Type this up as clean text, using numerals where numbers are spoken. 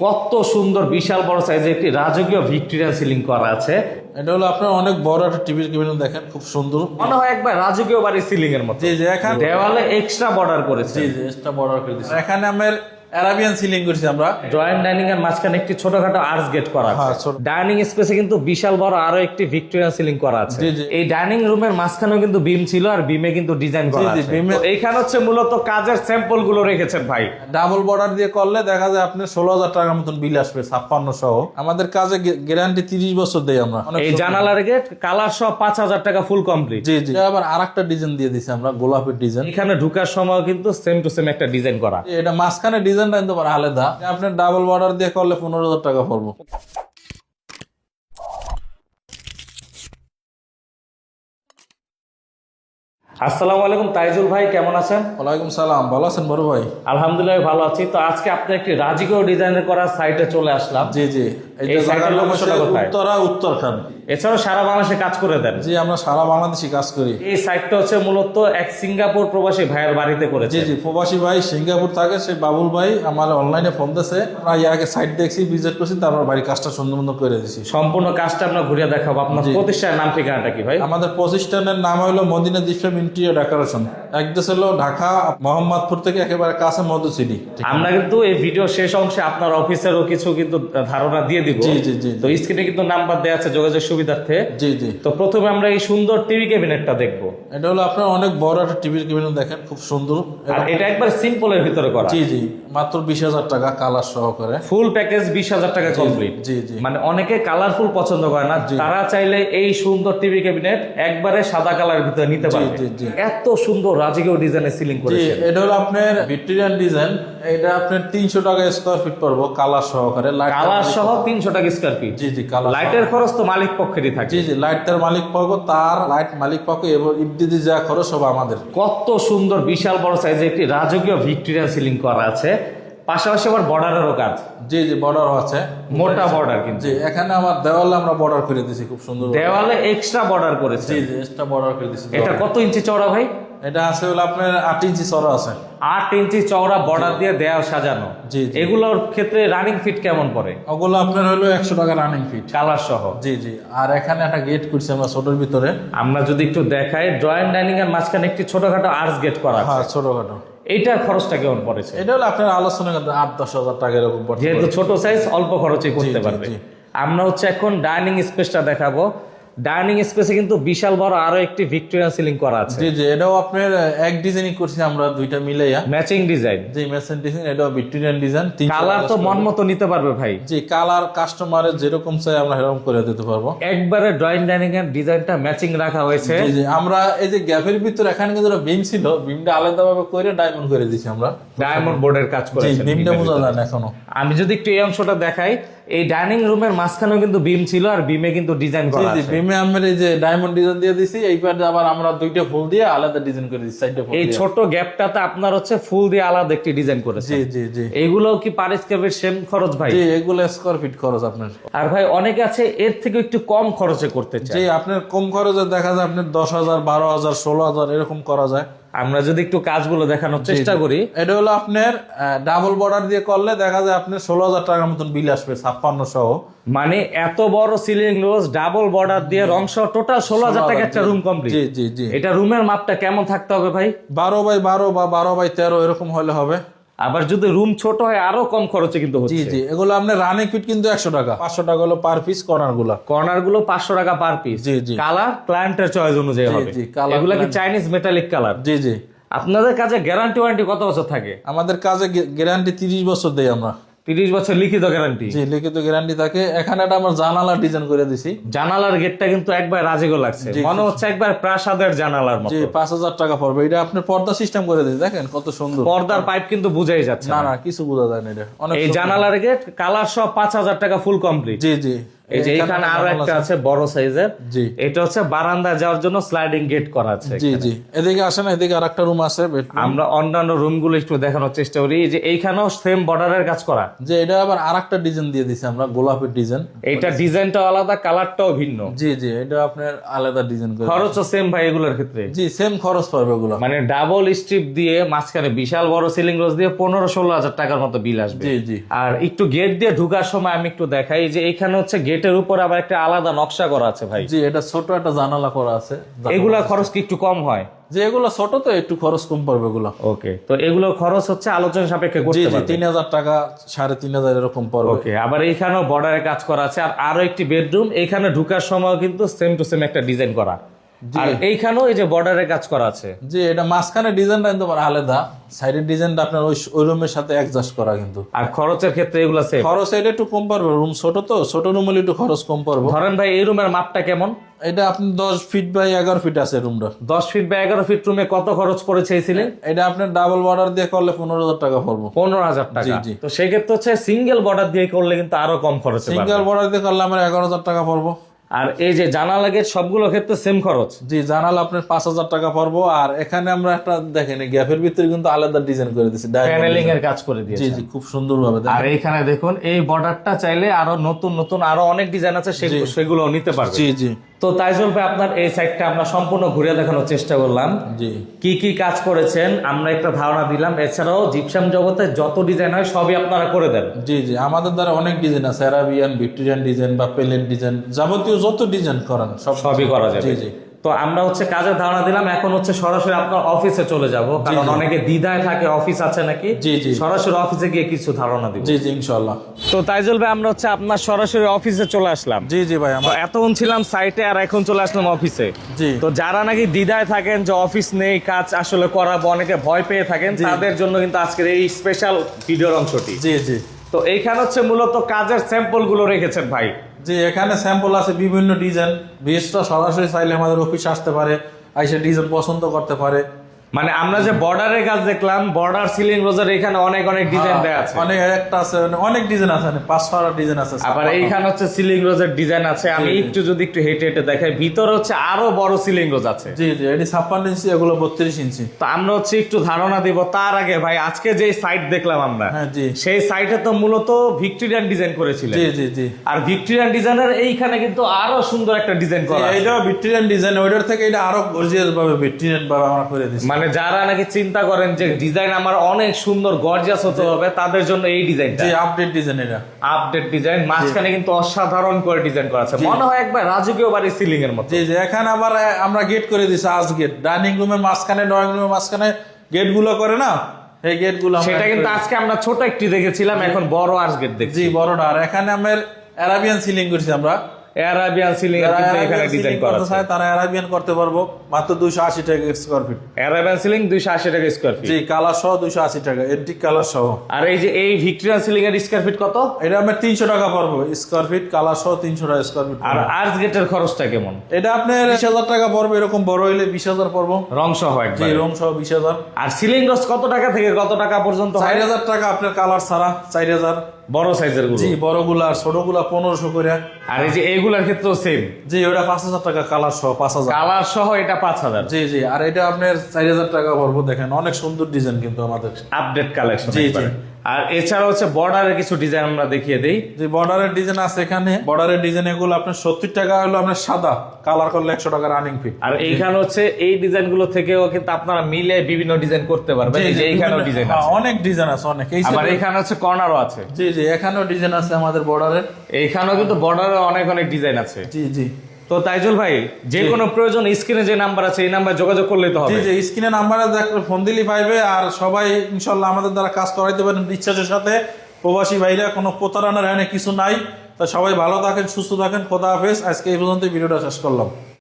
কত সুন্দর বিশাল বড় সাইজের একটি রাজকীয় ভিক্টোরিয়ান সিলিং করা আছে। এটা হলো আপনার অনেক বড় একটা টিভির কেবিনেট, দেখেন খুব সুন্দর, মনে হয় একবার রাজকীয় বাড়ির সিলিং এর মতো। জি জি। এখানে দেওয়ালে এক্সট্রা বর্ডার করেছে। জি জি, এক্সট্রা বর্ডার করে দিয়েছি। এখানে আমার অ্যারাবিয়ান সিলিং করেছি আমরা। ড্রয়িং ডাইনিং এর মাঝখানে একটি ছোটখাটো আর্চ গেট করা আছে। হ্যাঁ, ছোট। ডাইনিং স্পেসে কিন্তু বিশাল বড় আরো একটি ভিক্টোরিয়ান সিলিং করা আছে। জি, জি। এই ডাইনিং রুমের মাঝখানেও কিন্তু বিম ছিল, আর বিমে কিন্তু ডিজাইন করা জি, জি, আছে। বিমে- তো এইখানে হচ্ছে মূলত কাজের স্যাম্পল গুলো রেখেছেন ভাই। ডাবল বর্ডার দিয়ে করলে দেখা যায় আপনার 16,000 টাকার মতন বিল আসবে 56 সহ। আমাদের কাজে গ্যারান্টি 30 বছর দেই আমরা। অনেক এই সুন্দর। জানালার গেট কালার সহ 5,000 টাকা ফুল কমপ্লিট। জি জি। আবার আরেকটা ডিজাইন দিয়ে দিছি আমরা, গোলাপের ডিজাইন। এখানে ঢুকার সময় কিন্তু সেম টু সেম একটা ডিজাইন করা। এটা মাঝখানে ডিজাইনটা কিন্তু আবার আলাদা। আপনার ডাবল বর্ডার দিয়ে করলে 15,000 টাকা পড়বো। আসসালামু আলাইকুম তাইজুল ভাই, কেমন আছেন? ওয়ালাইকুম সালাম, ভালো আছেন বড় ভাই? আলহামদুলিল্লাহ ভালো আছি। তো আজকে আপনি একটি রাজকীয় ডিজাইনের করা সাইটে চলে আসলাম। জি জি। এই এটা সাইটের জায়গার নাম লোকেশনটা হচ্ছে কোথায়? উত্তরাখণ্ড। এছাড়াও সারা বাংলাদেশে কাজ করে দেন। জি, আমরা সারা বাংলাদেশে কাজ করি। এই সাইটটা হচ্ছে মূলত এক সিঙ্গাপুর প্রবাসী ভাইয়ের বাড়িতে করেছে। জি জি, প্রবাসী ভাই সিঙ্গাপুর থাকে, সেই বাবুল ভাই আমার অনলাইনে ফোন দিয়েছে। আমরা এর আগে সাইট দেখছি, ভিজিট করছি, তারপর বাড়ির কাজটা সুন্দর মতো করে দিছি। সম্পূর্ণ কাজটা আমরা ঘুরিয়ে দেখাবো। আপনার জি। প্রতিষ্ঠানের নাম ঠিকানাটা কি ভাই? আমাদের প্রতিষ্ঠানের নাম হলো Madina gypsum interior decoration. Address হলো ঢাকা মোহাম্মদপুর থেকে একেবারে কাছে মধুসিটি। আমরা কিন্তু এই ভিডিও শেষ অংশে আপনার অফিসেরও কিছু কিন্তু ধারণা দিয়ে দিব। জি জি জি। তো স্ক্রিনে কিন্তু নাম্বার দেওয়া আছে যোগাযোগ সুবিধার্থে। জি জি। তো প্রথমে আমরা এই সুন্দর টিভি ক্যাবিনেটটা দেখবো। এটা হলো আপনার অনেক বড় একটা টিভির কেবিনেট, দেখেন খুব সুন্দর। আর এটা একবার সিম্পলের ভিতরে করা। জি জি, মাত্র 20,000 টাকা কালার সহকারে। ফুল প্যাকেজ 20,000 টাকা কমপ্লিট। জি জি। মানে অনেকে কালারফুল পছন্দ করে না, তারা চাইলে এই সুন্দর টিভি ক্যাবিনেট একবারে সাদা কালারের ভিতরে নিতে পারবে। জি, জি। এত সুন্দর রাজকীয় ডিজাইনের সিলিং জি, করেছে। এটা হলো আপনার ভিক্টোরিয়ান ডিজাইন। এটা আপনার 300 টাকা স্কোয়ার ফিট পড়বো কালার সহকারে। কালার সহ 300 টাকা স্কয়ার ফিট। জি জি, কালার। লাইটের খরচ তো মালিক পক্ষেরই থাকে। জি জি, লাইট তার মালিক পক্ষ, তার লাইট মালিক পক্ষ এবং ইত্যাদি যা খরচ সব আমাদের। কত সুন্দর বিশাল বড় সাইজের একটি রাজকীয় ভিক্টোরিয়ান সিলিং করা আছে। পাশাপাশি আবার বর্ডারেরও কাজ, জি জি, বর্ডারও আছে, মোটা বর্ডার কিন্তু। জি। এখানে আমার দেওয়ালে আমরা বর্ডার করে দিয়েছি খুব সুন্দর। দেওয়ালে এক্সট্রা বর্ডার করেছে। জি জি, এক্সট্রা বর্ডার করে দিয়েছি। এটা কত ইঞ্চি চওড়া ভাই? এটা আছে হলো আপনার 8 ইঞ্চি চড়া আছে। 8 ইঞ্চি চওড়া বর্ডার দিয়ে দেয়াল সাজানো। জি, জি। এগুলোর ক্ষেত্রে রানিং ফিট কেমন পড়ে? ওগুলো আপনার হলো 100 টাকা রানিং ফিট, কালার সহ। জি জি। আর এখানে একটা গেট করছি আমরা ছোটোর ভিতরে। আমরা যদি একটু দেখাই, ড্রয়িং ডাইনিং এর মাঝখানে একটি ছোটখাটো আর্চ গেট করা আছে। হ্যাঁ, ছোটখাটো। এইটার খরচটা কেমন পড়েছে? এটা হলো আপনার আলোচনা করতে 8-10 হাজার টাকা এরকম পড়তে যেহেতু পারে। ছোট সাইজ অল্প খরচে করতে জি, পারবে। জি। আমরা হচ্ছে এখন ডাইনিং স্পেসটা দেখাবো। ডাইনিং স্পেসে কিন্তু বিশাল বড় আরো একটি ভিক্টোরিয়ান সিলিং করা আছে। জি জি, এটাও আপনার এক ডিজাইনই করছি আমরা, দুইটা মিলাইয়া। Matching design. জি, মেসেন ডিজাইন, এটাও ভিক্টোরিয়ান ডিজাইন। কালার তো মন মতো নিতে পারবে ভাই। জি, কালার কাস্টমারের যেরকম চাই আমরা সেরকম করে দিতে পারবো। একবারে ড্রয়িং ডাইনিং এর ডিজাইনটা ম্যাচিং রাখা হয়েছে। জি জি, আমরা এই যে গ্যাপের ভিতরে এখানে কিন্তু বিম ছিল, বিমটা আলাদাভাবে করে ডায়মন্ড করে দিছি আমরা। ডায়মন্ড বোর্ডের কাজ জি, করেছে। বিমটা বোঝা যায় না এখনো। আমি যদি একটু এই অংশটা দেখাই, এই ডাইনিং রুমের মাঝখানেও কিন্তু বিম ছিল, আর বিমে কিন্তু ডিজাইন জি করা জি, আছে। বিমে আমরা এই যে ডায়মন্ড ডিজাইন দিয়ে দিছি, এইবার আবার আমরা দুইটা ফুল দিয়ে আলাদা ডিজাইন করে দিছি, সাইডে ফুল এই দিয়ে। ছোট গ্যাপটাতে আপনার হচ্ছে ফুল দিয়ে আলাদা একটি ডিজাইন করেছে। জি জি জি। এইগুলো কি পার স্কয়ার সেম খরচ ভাই? জি, এগুলো স্কোয়ার ফিট খরচ আপনার। আর ভাই অনেকে আছে এর থেকে একটু কম খরচে করতে চায়। জি, আপনার কম খরচে দেখা যায় আপনার 10,000, 12,000, 16,000 এরকম করা যায়। আমরা যদি একটু কাজগুলো দেখানোর চেষ্টা করি। এটা হলো আপনার ডাবল বর্ডার দিয়ে করলে দেখা যায় আপনার 16,000 টাকার মতন বিল আসবে 56 সহ। মানে এত বড় সিলিং রোজ ডাবল বর্ডার দিয়ে রং সহ টোটাল 16,000 টাকা একটা রুম কমপ্লিট। জি জি জি। এটা রুমের মাপটা কেমন থাকতে হবে ভাই? 12x12 বা 12x13 এরকম হলে হবে। আবার যদি রুম ছোট হয় আরো কম খরচে কিন্তু জি হচ্ছে। জি, এগুলো আপনার রানিং ফিট কিন্তু 100 টাকা, 500 টাকা হলো পার পিস কর্নার গুলা। কর্নার গুলো 500 টাকা পার পিস। জি, জি। কালার ক্লায়েন্টের চয়েস অনুযায়ী হবে। জি, কালার এগুলা কি চাইনিজ মেটালিক কালার? জি জি। আপনাদের কাছে গ্যারান্টি ওয়ারেন্টি কত বছর থাকে? আমাদের কাজে গ্যারান্টি 30 বছর দেই আমরা। 30 বছর লিখিত গ্যারান্টি। জি, লিখিত গ্যারান্টি থাকে। এখানে একটা আমরা জানালা ডিজাইন করে দিছি। জানালার গেটটা কিন্তু একবার রাজিগো লাগছে, মনে হচ্ছে একবার প্রাসাদের জানালার মতো। জি, 5,000 টাকা পড়বে। এটা আপনার পর্দা সিস্টেম করে দিছি, দেখেন কত সুন্দর। পর্দার পাইপ কিন্তু বুঝাই যাচ্ছে না না। না, কিছু বোঝা যায় না। এটা অনেক এই সুন্দর। জানালার গেট কালার সহ 5,000 টাকা ফুল কমপ্লিট। জি জি। এই যে এখানে আরো একটা আছে বড় সাইজের, জি এটা হচ্ছে বারান্দায় যাওয়ার জন্য স্লাইডিং গেট করা আছে। জি জি, এদিকে আসেন, এদিকে আরেকটা রুম আছে বেডরুম। আমরা অন্যান্য রুম গুলো একটু দেখানোর চেষ্টা করি। এই যে এইখানেও সেম বর্ডারের কাজ করা, যে এটা আবার আরেকটা ডিজাইন দিয়ে দিছি আমরা, গোলাপের ডিজাইন। এইটা ডিজাইনটাও আলাদা, কালারটাও ভিন্ন। জি জি, এটা আপনার আলাদা ডিজাইন করে। খরচও সেম ভাই এগুলোর ক্ষেত্রে? জি সেম খরচ পড়বে এগুলো। মানে ডাবল স্ট্রিপ দিয়ে মাঝখানে বিশাল বড় সিলিং রোজ দিয়ে 15-16 হাজার টাকার মতো বিল আসবে। জি জি, আর একটু গেট দিয়ে ঢুকার সময় আমি একটু দেখাই যে এখানে হচ্ছে গেটের উপর আবার একটা আলাদা নকশা করা আছে ভাই। জি এটা ছোট একটা জানালা করা আছে। এগুলা খরচ কি একটু কম হয়? যে এগুলো ছোট তো একটু খরচ কম পড়বে এগুলো। ওকে, তো এগুলো খরচ হচ্ছে আলোচনা সাপেক্ষে জি করতে জি, পারবে। 3000 টাকা 3500 এরকম পড়বে। ওকে, আবার এইখানেও বর্ডারে কাজ করা আছে। আর আরো একটি বেডরুম, এখানে ঢুকার সময় কিন্তু সেম টু সেম একটা ডিজাইন করা। আর এইখানেও এই যে বর্ডারে কাজ করা আছে। জি, এটা মাঝখানে ডিজাইনটা কিন্তু আবার আলাদা, সাইডের ডিজাইনটা আপনার ওই রুমের সাথে অ্যাডজাস্ট করা কিন্তু। আর খরচের ক্ষেত্রে এগুলো সেম? খরচ এটা একটু কম পড়বে, রুম ছোট তো, ছোট রুম হলে একটু খরচ কম পড়বে। ধরেন ভাই এই রুমের মাপটা কেমন? এটা আপনি 10 ফিট বাই 11 ফিট আছে রুমটা। 10 ফিট বা 11 ফিট রুমে কত খরচ পড়েছে এই সিলিং? এটা আপনার ডাবল বর্ডার দিয়ে করলে 15,000 টাকা পড়বে। 15,000 টাকা। জি, জি। তো সেক্ষেত্রে হচ্ছে সিঙ্গেল বর্ডার দিয়ে করলে কিন্তু আরো কম খরচে পারবে। সিঙ্গেল বর্ডার দিয়ে করলে আমার 11,000 টাকা পড়বো। আর এই যে জানালা গেট সবগুলো ক্ষেত্রে সেম খরচ? জি, জানালা আপনার 5,000 টাকা পড়বো। আর এখানে আমরা একটা দেখেন গ্যাপের ভিতরে কিন্তু আলাদা ডিজাইন করে দিয়েছি, প্যানেলিং এর কাজ করে জি দিয়েছে। জি, খুব সুন্দর ভাবে। আর এইখানে দেখুন এই বর্ডারটা চাইলে আরো নতুন নতুন আরো অনেক ডিজাইন আছে, সেগুলো নিতে পারবে। জি জি তো তাইজুল ভাই আপনার এই সাইডটা আমরা সম্পূর্ণ ঘুরে দেখানোর চেষ্টা করলাম, জি কি কি কাজ করেছেন আমরা একটা ধারণা দিলাম। এছাড়াও জিপসাম জগতে যত ডিজাইন হয় সবই আপনারা করে দেন? জি জি, আমাদের দ্বারা অনেক ডিজাইন আছে, অ্যারাবিয়ান, ভিক্টোরিয়ান ডিজাইন বা প্লেন ডিজাইন, যাবতীয় যত ডিজাইন করান সবই করা যাবে। জি জি, তো আমরা হচ্ছে কাজের ধারণা দিলাম, এখন হচ্ছে সরাসরি আপনার অফিসে চলে যাব, কারণ অনেকে দ্বিধায় থাকে অফিস আছে নাকি। জি জি, সরাসরি অফিসে গিয়ে কিছু ধারণা দিব। জি জি ইনশাআল্লাহ। তো তাইজুল ভাই আমরা হচ্ছে আপনার সরাসরি অফিসে চলে আসলাম। জি জি ভাই, তো আমার এতক্ষণ ছিলাম সাইটে আর এখন চলে আসলাম অফিসে। জি তো যারা নাকি দ্বিধায় থাকেন যে অফিস নেই, কাজ আসলে করাবো, অনেকে ভয় পেয়ে থাকেন, তাদের জন্য কিন্তু আজকের এই স্পেশাল ভিডিওর অংশটি। জি জি, তো এইখানে হচ্ছে মূলত কাজের স্যাম্পল গুলো রেখেছেন ভাই? জি এখানে স্যাম্পল আছে বিভিন্ন ডিজাইন, বিশেষটা সরাসরি চাইলে আমাদের অফিসে আসতে পারে, আইসে ডিজাইন পছন্দ করতে পারে। মানে আমরা যে বর্ডারের কাজ দেখলাম, বর্ডার সিলিং রোজার এখানে অনেক অনেক ডিজাইন দেয়া আছে, অনেক একটা আছে, অনেক ডিজাইন আছে, 5-6 ডিজাইন আছে। আবার এইখানে হচ্ছে সিলিং রোজের ডিজাইন আছে। আমি একটু যদি একটু হেঁটে হেঁটে দেখাই, ভিতরে হচ্ছে আরো বড় সিলিং রোজ আছে। জি জি, এটি 56 ইঞ্চি, এগুলো 32 ইঞ্চি। তো আমরা হচ্ছে একটু ধারণা দিব। তার আগে ভাই আজকে যে সাইট দেখলাম আমরা, হ্যাঁ জি সেই সাইটে তো মূলত ভিক্টোরিয়ান ডিজাইন করেছিলেন। জি জি জি, আর ভিক্টোরিয়ান ডিজাইনের এইখানে কিন্তু আরো সুন্দর একটা ডিজাইন করা আছে। এইটাও ভিক্টোরিয়ান ডিজাইন, ওইটার থেকে এটা আরো গর্জিয়াস ভাবে ভিক্টোরিয়ান ভাবে আমরা করে দিচ্ছি। মানে যারা নাকি চিন্তা করেন যে ডিজাইন আমার অনেক সুন্দর গর্জিয়াস হতে হবে, তাদের জন্য এই ডিজাইনটা। জি, আপডেট ডিজাইন এটা। আপডেট ডিজাইন, মাঝখানে কিন্তু অসাধারণ করে ডিজাইন করা আছে, মনে হয় একবার রাজকীয় বাড়ির সিলিং এর মতো। জি জি, এখানে আবার আমরা গেট করে দিছি, আজ গেট, ডাইনিং রুমের মাঝখানে, ড্রয়িং রুমের মাঝখানে গেট গুলো করে না, এই গেট গুলো সেটা কিন্তু আজকে আমরা ছোট একটি দেখেছিলাম, এখন বড় আর্চ গেট দেখছি। জি বড়টা। আর এখানে আমার অ্যারাবিয়ান সিলিং করছি আমরা, অ্যারাবিয়ান সিলিং এর কিন্তু এখানে ডিজাইন করা আছে। তারা অ্যারাবিয়ান করতে পারবো মাত্র 280 টাকা স্কয়ার ফিট। অ্যারাবিয়ান সিলিং 280 টাকা স্কয়ার ফিট। জি, কালার সহ 280 টাকা, এন্টিক কালার সহ। আর এই যে এই ভিক্টোরিয়ান সিলিং এর স্কয়ার ফিট কত? এটা আমার 300 টাকা পড়বো স্কয়ার ফিট, কালার সহ 300 টাকা স্কয়ার ফিট। আর আর্চ গেটের খরচটা কেমন? এটা আপনার 20,000 টাকা পড়বে, এরকম বড় হইলে 20,000 পড়বো। রং সহ জি, একবার? রং সহ 20,000। আর সিলিং রস কত টাকা থেকে কত টাকা পর্যন্ত হয়? 4,000 টাকা আপনার কালার ছাড়া, 4,000। বড় সাইজের গুলো? জি, বড়গুলা আর ছোটগুলা 1500 করে। আর এই যে এইগুলার ক্ষেত্রেও সেম? জি, ওটা 5,000 টাকা কালার সহ, 5,000 কালার সহ এটা 5,000। জি জি, আর এটা আপনার 4,000 টাকা পড়বো। দেখেন অনেক সুন্দর ডিজাইন কিন্তু আমাদের, আপডেট কালেকশন। জি, জি। আর এছাড়া হচ্ছে বর্ডারের কিছু ডিজাইন আমরা দেখিয়ে দেই। যে বর্ডারের ডিজাইন আছে এখানে, বর্ডারের ডিজাইন এগুলো আপনার 70 টাকা হলো আপনার সাদা, কালার করলে 100 টাকা রানিং ফি। আর এইখানে হচ্ছে এই ডিজাইন গুলো থেকেও কিন্তু আপনারা মিলে বিভিন্ন ডিজাইন করতে পারবেন। এই যে এইখানেও ডিজাইন আছে, অনেক ডিজাইন আছে, অনেক। এই আবার এখানে হচ্ছে কর্নারও আছে। জি জি, এখানেও ডিজাইন আছে আমাদের বর্ডারের। এইখানেও কিন্তু বর্ডারে অনেক অনেক ডিজাইন আছে। জি জি, তো তাইজুল ভাই যে কোনো প্রয়োজন স্ক্রিনে যে নাম্বার আছে এই নাম্বারে যোগাযোগ করলেই তো জি হবে। জি, স্ক্রিনে নাম্বারে ফোন দিলেই পাইবে। আর সবাই ইনশাল্লাহ আমাদের দ্বারা কাজ করাইতে পারেন বিশ্বাসের সাথে। প্রবাসী ভাইরা কোনো প্রতারণার এখানে কিছু নাই। তা সবাই ভালো থাকেন, সুস্থ থাকেন, খোদা হাফেজ। আজকে এই পর্যন্ত ভিডিওটা শেষ করলাম।